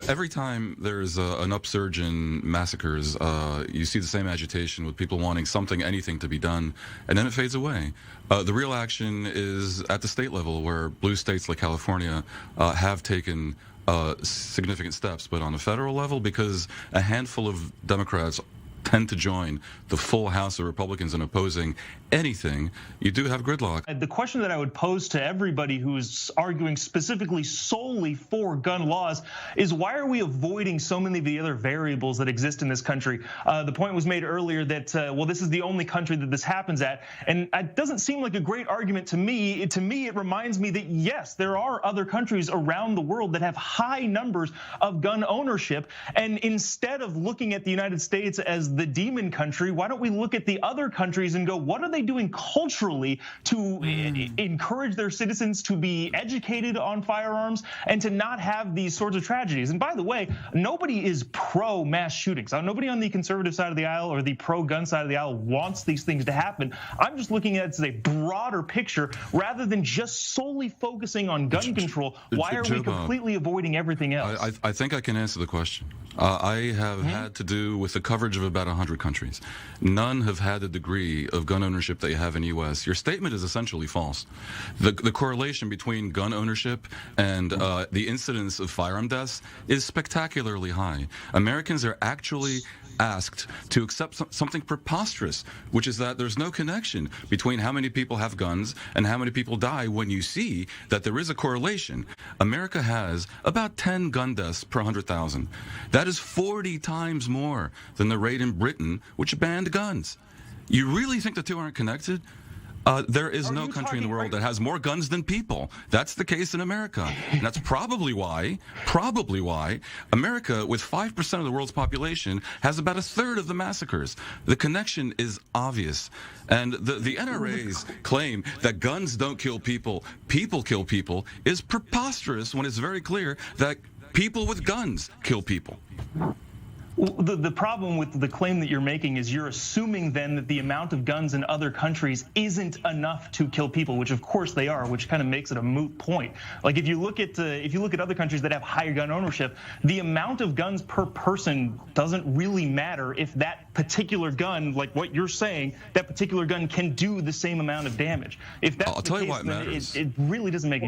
Every time there's an upsurge in massacres, you see the same agitation with people wanting something, anything to be done, and then it fades away. The real action is at the state level, where blue states like California have taken significant steps, but on a federal level, because a handful of Democrats tend to join the full House of Republicans in opposing anything, you do have gridlock. The question that I would pose to everybody who's arguing specifically solely for gun laws is, why are we avoiding so many of the other variables that exist in this country? The point was made earlier that, well, this is the only country that this happens at, and it doesn't seem like a great argument to me. To me, it reminds me that, yes, there are other countries around the world that have high numbers of gun ownership, and instead of looking at the United States as the demon country, why don't we look at the other countries and go, what are they doing culturally to encourage their citizens to be educated on firearms and to not have these sorts of tragedies? And by the way, nobody is pro mass shootings. Nobody on the conservative side of the aisle or the pro-gun side of the aisle wants these things to happen. I'm just looking at it as a broader picture rather than just solely focusing on gun control. Why are we completely avoiding everything else? I think I can answer the question. I have had to do with the coverage of about 100 countries. None have had the degree of gun ownership that you have in the U.S. Your statement is essentially false. The correlation between gun ownership and the incidence of firearm deaths is spectacularly high. Americans are actually asked to accept something preposterous, which is that there's no connection between how many people have guns and how many people die, when you see that there is a correlation. America has about 10 gun deaths per 100,000. That is 40 times more than the rate in Britain, which banned guns. You really think the two aren't connected? There is no country in the world that has more guns than people. That's the case in America. And that's probably why America, with 5% of the world's population, has about a third of the massacres. The connection is obvious. And the NRA's claim that guns don't kill people, people kill people, is preposterous when it's very clear that people with guns kill people. The problem with the claim that you're making is you're assuming then that the amount of guns in other countries isn't enough to kill people, which of course they are, which kind of makes it a moot point. Like if you look at other countries that have higher gun ownership, the amount of guns per person doesn't really matter if that particular gun, like what you're saying, that particular gun can do the same amount of damage. If that's I'll tell you why it matters. It really doesn't make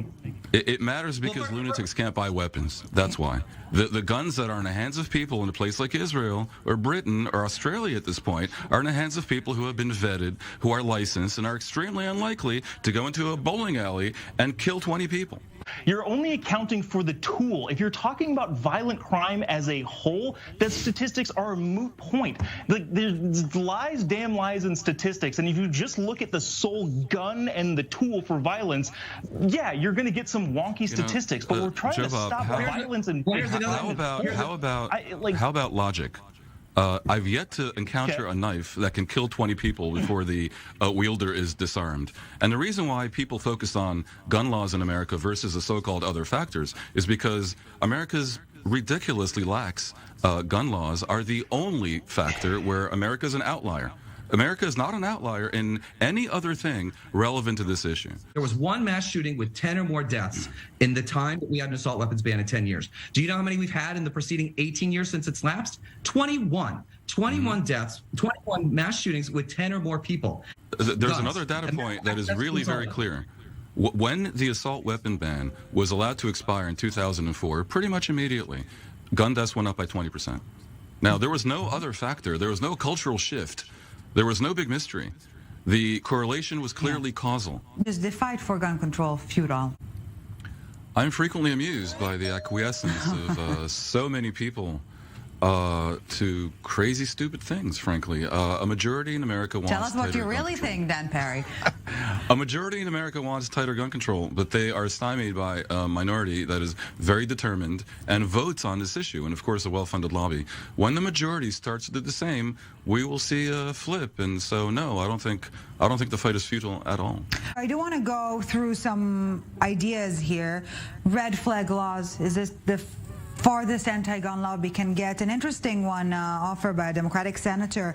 it matters because lunatics can't buy weapons. That's why. The guns that are in the hands of people in a place like Israel or Britain or Australia at this point are in the hands of people who have been vetted, who are licensed, and are extremely unlikely to go into a bowling alley and kill 20 people. You're only accounting for the tool. If you're talking about violent crime as a whole, the statistics are a moot point. Like, there's lies, damn lies in statistics. And if you just look at the sole gun and the tool for violence, yeah, you're going to get some wonky statistics. But we're trying to stop violence. And how about logic? I've yet to encounter a knife that can kill 20 people before the wielder is disarmed. And the reason why people focus on gun laws in America versus the so-called other factors is because America's ridiculously lax gun laws are the only factor where America's an outlier. America is not an outlier in any other thing relevant to this issue. There was one mass shooting with 10 or more deaths in the time that we had an assault weapons ban in 10 years. Do you know how many we've had in the preceding 18 years since it's lapsed? 21. 21 deaths, 21 mass shootings with 10 or more people. There's another data point that is really very clear. When the assault weapon ban was allowed to expire in 2004, pretty much immediately, gun deaths went up by 20%. Now, there was no other factor. There was no cultural shift. There was no big mystery. The correlation was clearly causal. Is the fight for gun control futile? I'm frequently amused by the acquiescence of so many people to crazy, stupid things, frankly. A majority in America wants Tell us what you really think, Dan Perry. A majority in America wants tighter gun control, but they are stymied by a minority that is very determined and votes on this issue, and of course a well-funded lobby. When the majority starts to do the same, we will see a flip. And so, no, I don't think the fight is futile at all. I do want to go through some ideas here. Red flag laws. Is this the farthest anti-gun lobby can get? An interesting one offered by a Democratic senator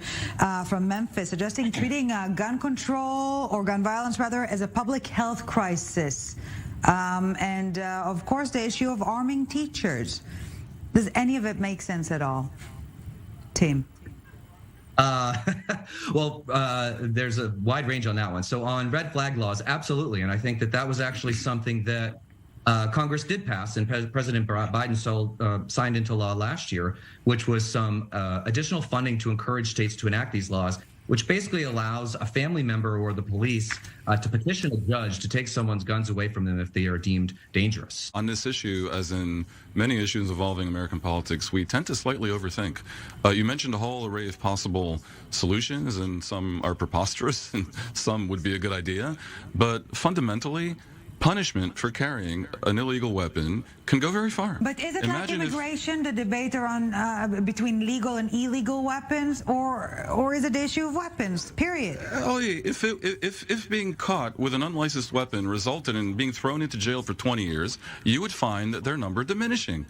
from Memphis, suggesting treating gun control, or gun violence rather, as a public health crisis. And of course, the issue of arming teachers. Does any of it make sense at all, team? There's a wide range on that one. So on red flag laws, absolutely. And I think that was actually something that Congress did pass and President Biden signed into law last year, which was some additional funding to encourage states to enact these laws, which basically allows a family member or the police to petition a judge to take someone's guns away from them if they are deemed dangerous. On this issue, as in many issues involving American politics, we tend to slightly overthink. You mentioned a whole array of possible solutions, and some are preposterous, and some would be a good idea. But fundamentally, punishment for carrying an illegal weapon can go very far. But is it like immigration, the debate around between legal and illegal weapons, or is it the issue of weapons, period? If being caught with an unlicensed weapon resulted in being thrown into jail for 20 years, you would find their number diminishing.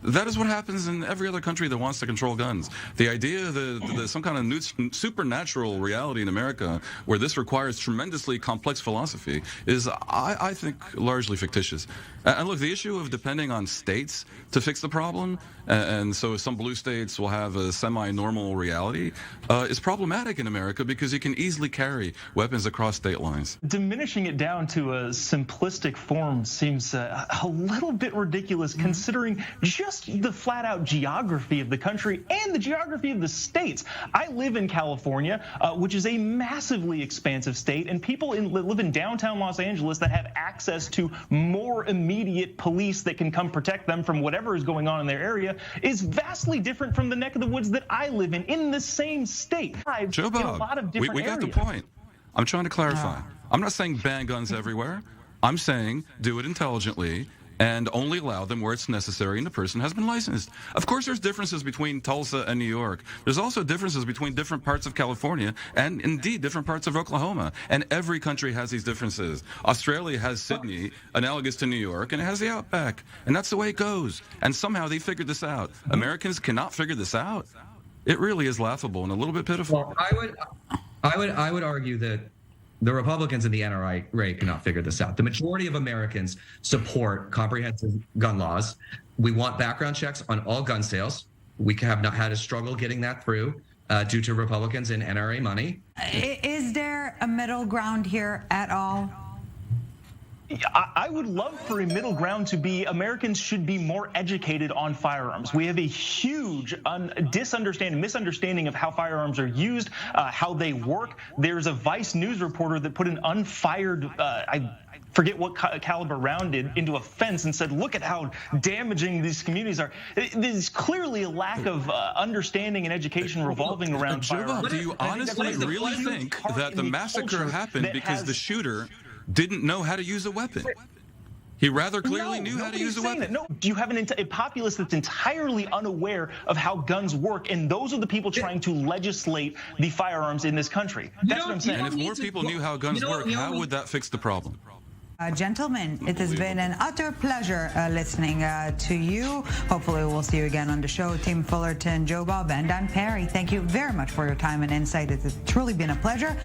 That is what happens in every other country that wants to control guns. The idea that some kind of new supernatural reality in America where this requires tremendously complex philosophy is, I think, largely fictitious. And look, the issue of depending on states to fix the problem, and so some blue states will have a semi-normal reality, is problematic in America because you can easily carry weapons across state lines. Diminishing it down to a simplistic form seems a little bit ridiculous, considering just the flat-out geography of the country and the geography of the states. I live in California, which is a massively expansive state, and people live in downtown Los Angeles that have access to more immediate police that can come protect them from whatever is going on in their area is vastly different from the neck of the woods that I live in the same state. Joe Bob, in a lot of different we got areas. the point. I'm trying to clarify. I'm not saying ban guns everywhere. I'm saying do it intelligently and only allow them where it's necessary and the person has been licensed. Of course, there's differences between Tulsa and New York. There's also differences between different parts of California and indeed different parts of Oklahoma. And every country has these differences. Australia has Sydney, analogous to New York, and it has the Outback. And that's the way it goes. And somehow they figured this out. Americans cannot figure this out. It really is laughable and a little bit pitiful. Well, I would argue that the Republicans and the NRA cannot figure this out. The majority of Americans support comprehensive gun laws. We want background checks on all gun sales. We have not had a struggle getting that through due to Republicans and NRA money. Is there a middle ground here at all? I would love for a middle ground to be Americans should be more educated on firearms. We have a huge misunderstanding of how firearms are used, how they work. There's a Vice News reporter that put an unfired, I forget what caliber round into a fence and said, look at how damaging these communities are. There's clearly a lack of understanding and education revolving around firearms. Do you honestly really think that the massacre happened because the shooter didn't know how to use a weapon? He rather clearly knew how to use a weapon. No, you have a populace that's entirely unaware of how guns work, and those are the people trying to legislate the firearms in this country. That's what I'm saying. And if more people knew how guns work, how would that fix the problem? Gentlemen, it has been an utter pleasure listening to you. Hopefully we'll see you again on the show. Team Fullerton, Joe Bob, and Dan Perry, thank you very much for your time and insight. It has truly been a pleasure.